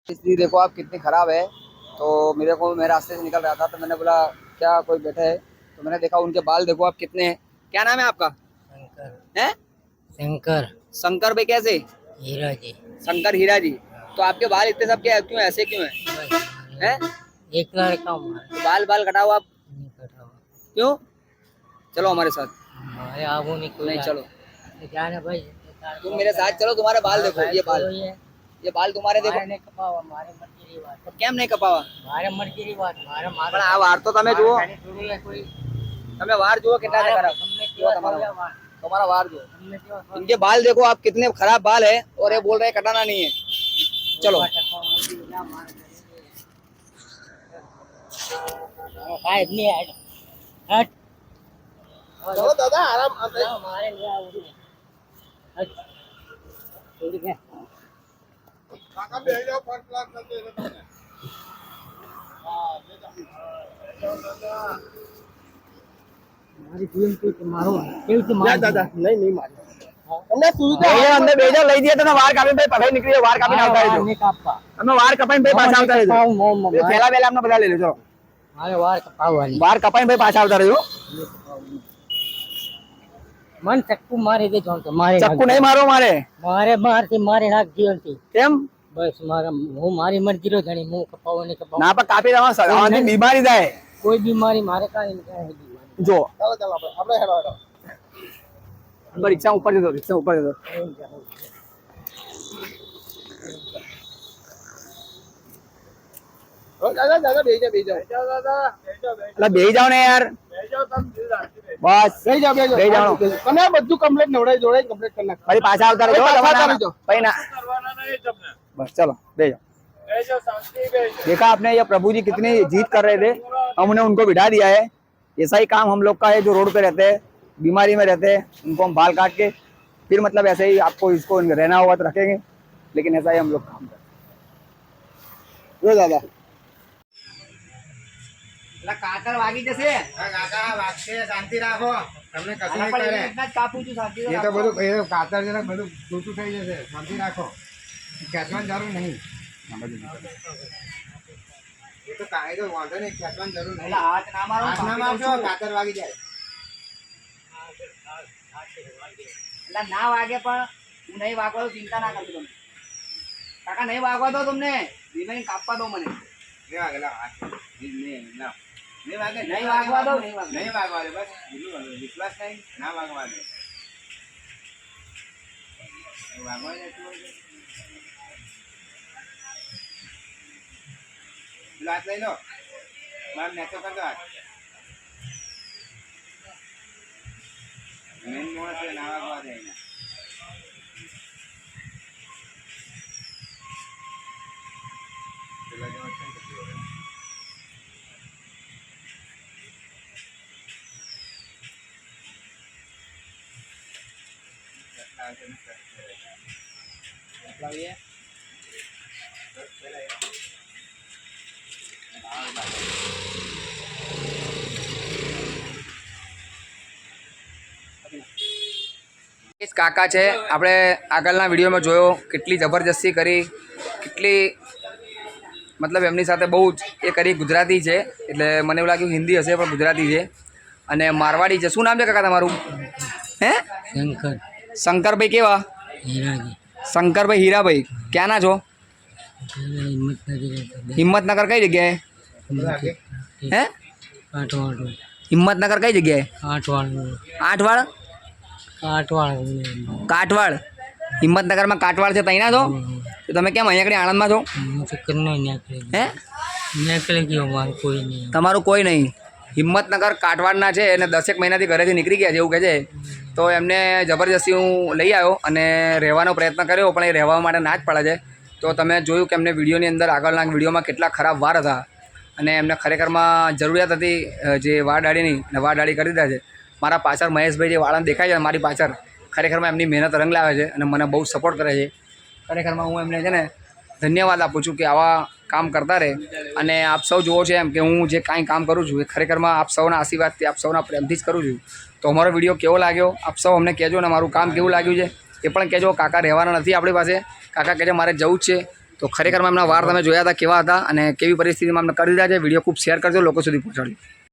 स्थिति देखो आप कितनी खराब है। तो मेरे को मैं रास्ते से निकल रहा था तो मैंने बोला क्या कोई बैठे है, तो मैंने देखा उनके बाल देखो आप कितने हैं। क्या नाम है आपका? शंकर। है शंकर शंकर भाई। कैसे? हीरा जी। शंकर हीरा जी। तो आपके बाल इतने सब क्या क्यों ऐसे क्यों है? हैं? एक लड़का हमारा तो बाल बाल कटाओ आप नहीं कटा हुआ। क्यों? चलो हमारे साथ। हमारे आबू नहीं कोई नहीं चलो जाने भाई। तुम मेरे साथ चलो। तुम्हारे बाल देखो, ये बाल तुम्हारे देखो। नहीं कपावा मारे मर्जी री बात तो કેમ નહીં કપાવા? मारे मर्जी री बात मारे मारे પણ આ વાળ તો તમે જુઓ, थोड़ी है कोई તમે વાળ જુઓ કેટલા છે ખરાબ। જુઓ તમારા વાળ જુઓ, इनके बाल देखो आप कितने खराब बाल है और ये बोल रहे हैं कटाना नहीं है। चलो साहब नहीं है हट चलो दादा आराम। हमारे लिए हट ठीक है મારી ટીમ કે મારો કેવી રીતે માર દાદા નહીં મારી તમને સુવિધા અંદર બેજા લઈ દે તો વાળ કાપીને ભાઈ પગાઈ નીકળી વાળ કાપીને આવતા રહેજો। નહીં કાપવા અમે વાળ કપાઈને ભાઈ પાછા આવતા રહેજો। એ થેલા બેલા અમને બધા લઈ લેજો। મારે વાર કપાવવાની વાળ કપાઈને ભાઈ પાછા આવતા રહેજો। મન ચક્કુ મારી દે જોન તો મારે ચક્કુ નહીં મારો મારે મારથી મારે નાખ જીવનથી કેમ? બસ મારા હું મારી મરજી રો જાણી હું કપાવો નહીં કપાવો ના પણ કાપી દેવા સગાવાની બીમારી થાય કોઈ બીમારી મારે કાંઈ નહીં જો। ચાલો ચાલો આપણે હેડો હેડો રિક્ષા ઉપર જતો રિક્ષા ઉપર જતો દાદા દાદા બેહી જાઓ દાદા એટલે બેહી જાઓ ને યાર બસ બેહી જાઓ બેહી જાઓ તમે બધું કમ્પ્લીટ નવડાઈ જોડાઈ કમ્પ્લીટ કરી નાખ પછી પાછા આવતા રહેજો પછી ના बस चलो बेच जाओ। देखा आपने ये प्रभु जी कितनी जीत कर रहे थे, हमने उनको बिठा दिया है। ऐसा ही काम हम लोग का है जो रोड पे रहते हैं, बीमारी में रहते हैं, उनको हम बाल काट के फिर मतलब ऐसे ही आपको इसको रहना होगा तो रखेंगे, लेकिन ऐसा ही हम लोग काम करते हैं। दादा काकर वागी जैसे काका वागते शांति રાખો તમને કશું નહીં કરે એટલા જ કાપું છું શાંતિ એ તો બધું એ કાતર જરા બધું ટૂટું થઈ જશે શાંતિ રાખો ખેંચવાની જરૂર નહીં એ તો કાયદો વાંધો નહીં ખેંચવાની જરૂર નહીં હાથ ના મારો હાથ ના મારજો કાતર વાગી જાય એટલે ના વાગે પણ હું નહીં વાગવા દઉં ચિંતા ના કરજો તમે કાકા નહીં વાગવા દો તમને ધીમે કાપવા દો મને નહીં વાગે ના नहीं वागे नहीं वागवा दो नहीं वागवा दो बस विश्वास नहीं ना वागवा दो वागवा दे तू लात ले लो मार नेचो कर दो मेन मोड़ से ना वागवा दे કાકા છે આપણે આગળના વિડીયોમાં જોયો કેટલી જબરજસ્તી કરી કેટલી મતલબ એમની સાથે બહુ જ એ કરી ગુજરાતી છે એટલે મને એવું લાગ્યું હિન્દી હશે પણ ગુજરાતી છે અને મારવાડી છે। શું નામ છે કાકા તમારું? હે શંકર શંકરભાઈ કેવા? હીરાજી શંકરભાઈ હીરાભાઈ ક્યાંના છો? હિંમતનગર કઈ જગ્યાએ? હે કાટવાડ હિંમતનગર કઈ જગ્યાએ? આઠવાડ કાટવાડ હિંમતનગરમાં કાટવાડ છે ત્યાં છો? તો તમે કેમ અહીંયા આગળ આણંદમાં છો? હે નીકળી ગયો મારું કોઈ નહીં તમારું કોઈ નહીં? હિંમતનગર કાટવાડના છે અને 10 મહિનાથી ઘરેથી નીકળી ગયા છે એવું કહે છે। તો એમને જબરજસ્તી હું લઈ આવ્યો અને રહેવાનો પ્રયત્ન કર્યો પણ એ રહેવા માટે ના જ પડે છે। તો તમે જોયું કે એમને વિડીયોની અંદર આગળના વિડીયોમાં કેટલા ખરાબ વાર હતા અને એમને ખરેખરમાં જરૂરિયાત હતી જે વાળ દાઢીની અને વાળ દાઢી કરી દીધા છે। મારા પાછળ મહેશભાઈ જે વાળાને દેખાય છે મારી પાછળ ખરેખરમાં એમની મહેનત રંગ લાવે છે અને મને બહુ સપોર્ટ કરે છે। ખરેખરમાં હું એમને છે ને ધન્યવાદ આપું છું કે આવા કામ કરતા રહે અને આપ સૌ જુઓ છો એમ કે હું જે કાંઈ કામ કરું છું એ ખરેખરમાં આપ સૌના આશીર્વાદથી આપ સૌના પ્રેમથી જ કરું છું। તો અમારો વિડીયો કેવો લાગ્યો આપ સૌ અમને કહેજો ને મારું કામ કેવું લાગ્યું છે એ પણ કહેજો। કાકા રહેવાના નથી આપણી પાસે, કાકા કહે છે મારે જવું જ છે તો ખરેખરમાં એમના વાર તમે જોયા હતા કેવા હતા અને કેવી પરિસ્થિતિમાં અમને કરી રહ્યા છે. વિડીયો ખૂબ શેર કરજો, લોકો સુધી પહોંચાડજો.